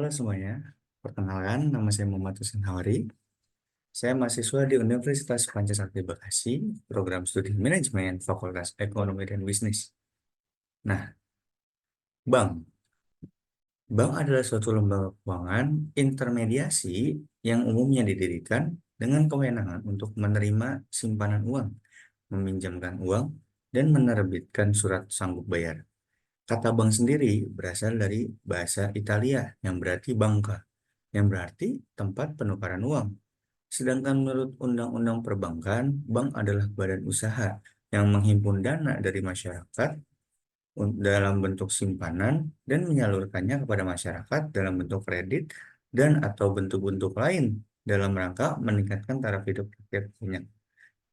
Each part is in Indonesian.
Halo semuanya, perkenalkan nama saya Muhammad Husin Hawari. Saya mahasiswa di Universitas Pancasila Bekasi, program studi manajemen Fakultas Ekonomi dan Bisnis. Nah, Bank. Bank adalah suatu lembaga keuangan intermediasi yang umumnya didirikan dengan kewenangan untuk menerima simpanan uang, meminjamkan uang, dan menerbitkan surat sanggup bayar. Kata bank sendiri berasal dari bahasa Italia yang berarti banca, yang berarti tempat penukaran uang. Sedangkan menurut Undang-Undang Perbankan, bank adalah badan usaha yang menghimpun dana dari masyarakat dalam bentuk simpanan dan menyalurkannya kepada masyarakat dalam bentuk kredit dan atau bentuk-bentuk lain dalam rangka meningkatkan taraf hidup rakyat banyak.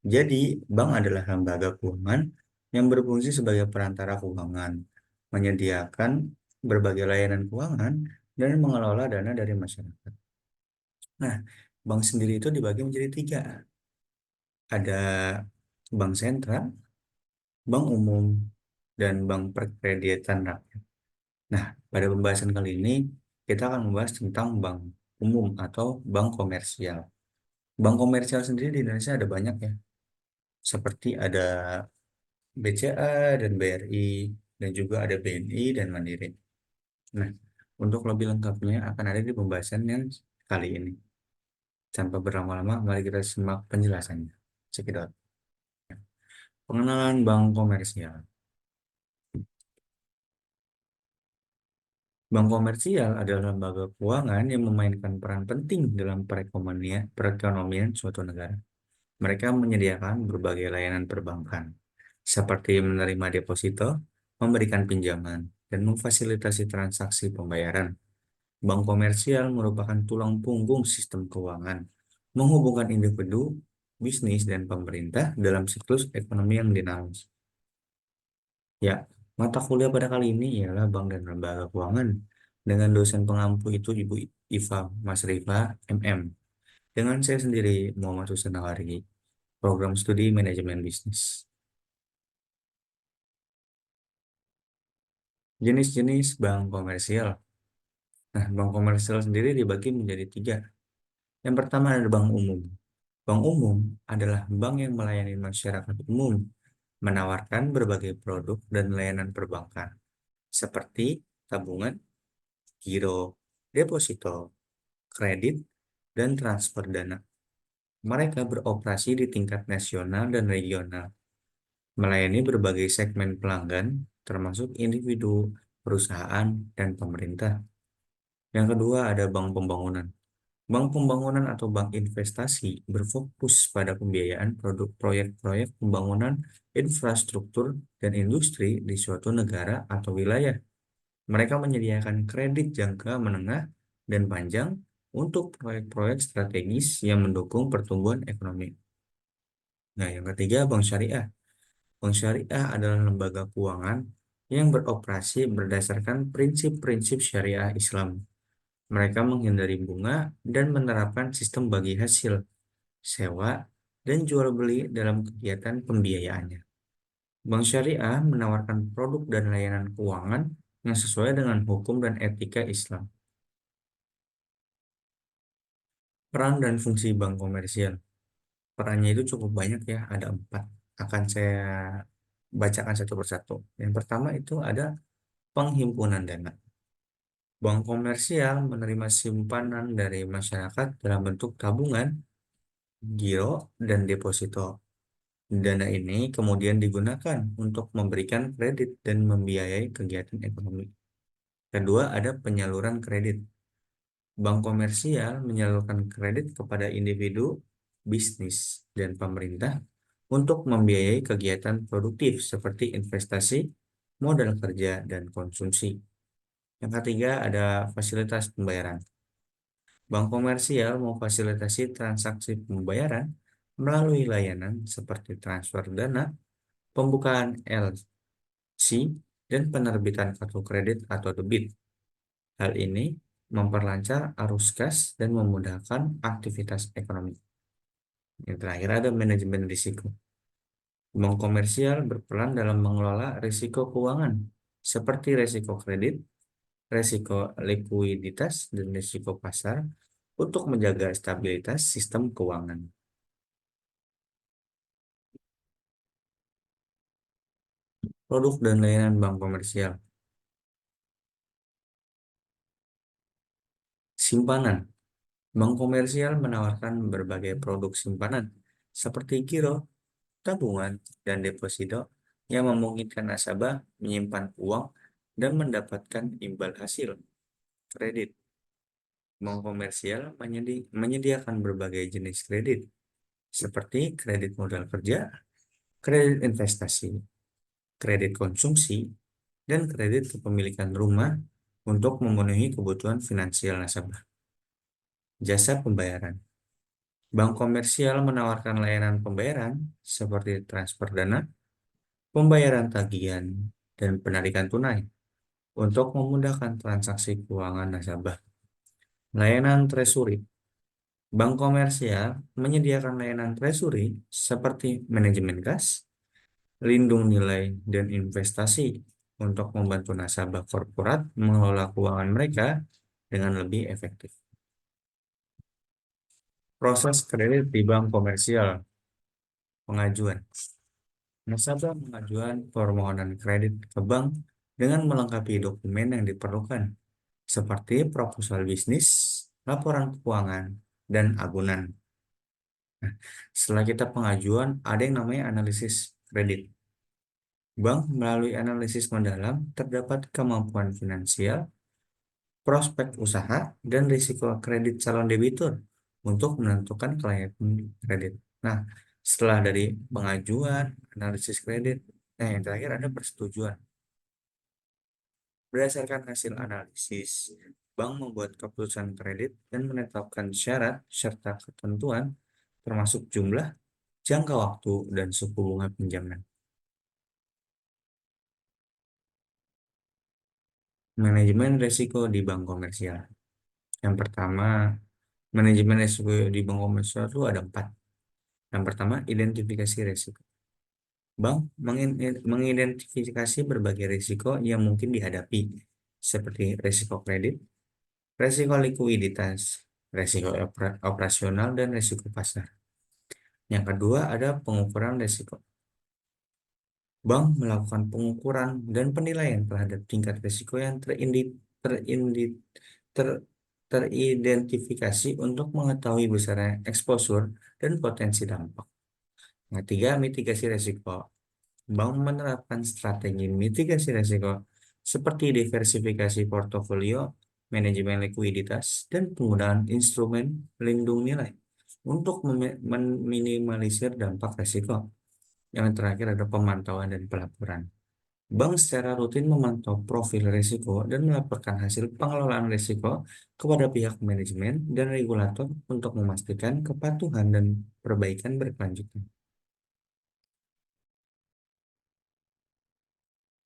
Jadi, bank adalah lembaga keuangan yang berfungsi sebagai perantara keuangan, menyediakan berbagai layanan keuangan dan mengelola dana dari masyarakat. Nah, bank sendiri itu dibagi menjadi tiga. Ada bank sentral, bank umum, dan bank perkreditan rakyat. Nah, pada pembahasan kali ini kita akan membahas tentang bank umum atau bank komersial. Bank komersial sendiri di Indonesia ada banyak ya, seperti ada BCA dan BRI, dan juga ada BNI dan Mandiri. Nah, untuk lebih lengkapnya akan ada di pembahasan yang kali ini. Tanpa berlama-lama, mari kita simak penjelasannya. Cekidot. Pengenalan bank komersial. Bank komersial adalah lembaga keuangan yang memainkan peran penting dalam perekonomian suatu negara. Mereka menyediakan berbagai layanan perbankan, seperti menerima deposito, memberikan pinjaman, dan memfasilitasi transaksi pembayaran. Bank komersial merupakan tulang punggung sistem keuangan, menghubungkan individu, bisnis, dan pemerintah dalam siklus ekonomi yang dinamis. Ya, mata kuliah pada kali ini ialah Bank dan Lembaga Keuangan dengan dosen pengampu itu Ibu Iva Masrifa MM. Dengan saya sendiri Muhammad Husin Awari, program studi manajemen bisnis. Jenis-jenis bank komersial. Nah, bank komersial sendiri dibagi menjadi tiga. Yang pertama adalah bank umum. Bank umum adalah bank yang melayani masyarakat umum, menawarkan berbagai produk dan layanan perbankan, seperti tabungan, giro, deposito, kredit, dan transfer dana. Mereka beroperasi di tingkat nasional dan regional, melayani berbagai segmen pelanggan, termasuk individu, perusahaan, dan pemerintah. Yang kedua ada bank pembangunan. Bank pembangunan atau bank investasi berfokus pada pembiayaan produk proyek-proyek pembangunan infrastruktur dan industri di suatu negara atau wilayah. Mereka menyediakan kredit jangka menengah dan panjang untuk proyek-proyek strategis yang mendukung pertumbuhan ekonomi. Nah, yang ketiga, bank syariah. Bank syariah adalah lembaga keuangan yang beroperasi berdasarkan prinsip-prinsip syariah Islam. Mereka menghindari bunga dan menerapkan sistem bagi hasil, sewa, dan jual beli dalam kegiatan pembiayaannya. Bank syariah menawarkan produk dan layanan keuangan yang sesuai dengan hukum dan etika Islam. Peran dan fungsi bank komersial. Perannya itu cukup banyak ya, ada empat. Akan saya bacakan satu persatu. Yang pertama itu ada penghimpunan dana. Bank komersial menerima simpanan dari masyarakat dalam bentuk tabungan, giro, dan deposito. Dana ini kemudian digunakan untuk memberikan kredit dan membiayai kegiatan ekonomi. Kedua, ada penyaluran kredit. Bank komersial menyalurkan kredit kepada individu, bisnis, dan pemerintah untuk membiayai kegiatan produktif seperti investasi, modal kerja, dan konsumsi. Yang ketiga, ada fasilitas pembayaran. Bank komersial memfasilitasi transaksi pembayaran melalui layanan seperti transfer dana, pembukaan LC, dan penerbitan kartu kredit atau debit. Hal ini memperlancar arus kas dan memudahkan aktivitas ekonomi. Yang terakhir ada manajemen risiko. Bank komersial berperan dalam mengelola risiko keuangan seperti risiko kredit, resiko likuiditas dan risiko pasar untuk menjaga stabilitas sistem keuangan. Produk dan layanan bank komersial. Simpanan. Bank komersial menawarkan berbagai produk simpanan seperti giro, tabungan, dan deposito yang memungkinkan nasabah menyimpan uang dan mendapatkan imbal hasil kredit. Bank komersial menyediakan berbagai jenis kredit seperti kredit modal kerja, kredit investasi, kredit konsumsi, dan kredit kepemilikan rumah untuk memenuhi kebutuhan finansial nasabah. Jasa pembayaran. Bank komersial menawarkan layanan pembayaran seperti transfer dana, pembayaran tagihan, dan penarikan tunai untuk memudahkan transaksi keuangan nasabah. Layanan treasury. Bank komersial menyediakan layanan treasury seperti manajemen kas, lindung nilai, dan investasi untuk membantu nasabah korporat mengelola keuangan mereka dengan lebih efektif. Proses kredit di bank komersial. Pengajuan. Nasabah mengajukan permohonan kredit ke bank dengan melengkapi dokumen yang diperlukan, seperti proposal bisnis, laporan keuangan, dan agunan. Nah, setelah kita pengajuan, ada yang namanya analisis kredit. Bank melalui analisis mendalam terdapat kemampuan finansial, prospek usaha, dan risiko kredit calon debitur untuk menentukan kelayakan kredit. Nah, setelah dari pengajuan, analisis kredit, yang terakhir ada persetujuan. Berdasarkan hasil analisis, bank membuat keputusan kredit dan menetapkan syarat serta ketentuan termasuk jumlah, jangka waktu, dan suku bunga pinjaman. Manajemen risiko di bank komersial. Yang pertama, manajemen risiko di bank komersial itu ada 4. Yang pertama, identifikasi risiko. Bank mengidentifikasi berbagai risiko yang mungkin dihadapi, seperti risiko kredit, risiko likuiditas, risiko operasional, dan risiko pasar. Yang kedua ada pengukuran risiko. Bank melakukan pengukuran dan penilaian terhadap tingkat risiko yang ter- teridentifikasi untuk mengetahui besarnya exposure dan potensi dampak. Yang ketiga, mitigasi risiko. Bank menerapkan strategi mitigasi risiko seperti diversifikasi portofolio, manajemen likuiditas, dan penggunaan instrumen lindung nilai untuk meminimalisir dampak risiko. Yang terakhir ada pemantauan dan pelaporan. Bank secara rutin memantau profil risiko dan melaporkan hasil pengelolaan risiko kepada pihak manajemen dan regulator untuk memastikan kepatuhan dan perbaikan berkelanjutan.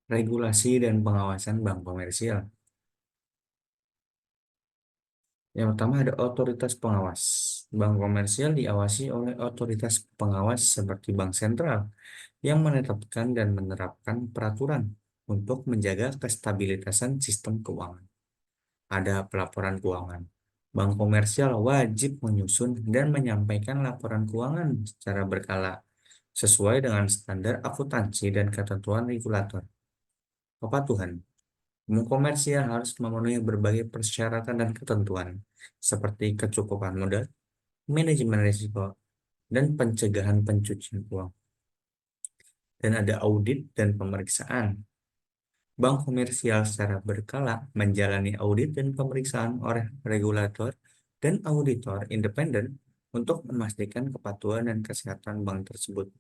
Regulasi dan pengawasan bank komersial. Yang pertama ada otoritas pengawas. Bank komersial diawasi oleh otoritas pengawas seperti bank sentral yang menetapkan dan menerapkan peraturan untuk menjaga kestabilitasan sistem keuangan. Ada pelaporan keuangan. Bank komersial wajib menyusun dan menyampaikan laporan keuangan secara berkala sesuai dengan standar akuntansi dan ketentuan regulator. Kepatuhan. Bank komersial harus memenuhi berbagai persyaratan dan ketentuan seperti kecukupan modal, manajemen risiko, dan pencegahan pencucian uang. Dan ada audit dan pemeriksaan. Bank komersial secara berkala menjalani audit dan pemeriksaan oleh regulator dan auditor independen untuk memastikan kepatuhan dan kesehatan bank tersebut.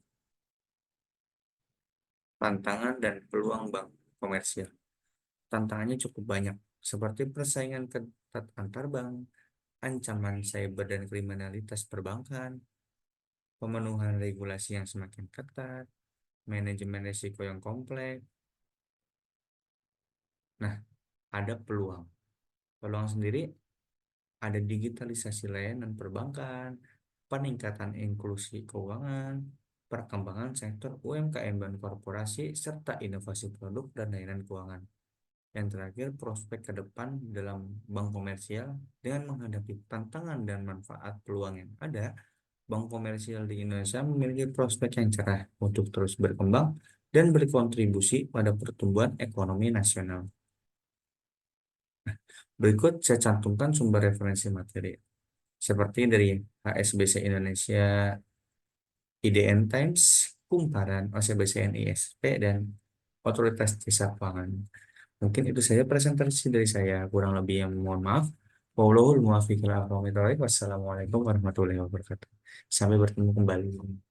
Tantangan dan peluang bank komersial. Tantangannya cukup banyak, seperti persaingan ketat antar bank, ancaman cyber dan kriminalitas perbankan, pemenuhan regulasi yang semakin ketat, manajemen risiko yang kompleks. Nah, ada peluang. Peluang sendiri ada digitalisasi layanan perbankan, peningkatan inklusi keuangan, perkembangan sektor UMKM dan korporasi, serta inovasi produk dan layanan keuangan. Yang terakhir, prospek ke depan dalam bank komersial dengan menghadapi tantangan dan manfaat peluang yang ada. Bank komersial di Indonesia memiliki prospek yang cerah untuk terus berkembang dan berkontribusi pada pertumbuhan ekonomi nasional. Berikut saya cantumkan sumber referensi materi, seperti dari HSBC Indonesia, IDN Times, Kumparan, OCBCN ISP, dan Otoritas Jasa Keuangan. Mungkin itu saja presentasi dari saya. Kurang lebih yang mohon maaf. Wallahul muwaffiq ila aqwamit thoriq. Wassalamualaikum warahmatullahi wabarakatuh. Sampai bertemu kembali.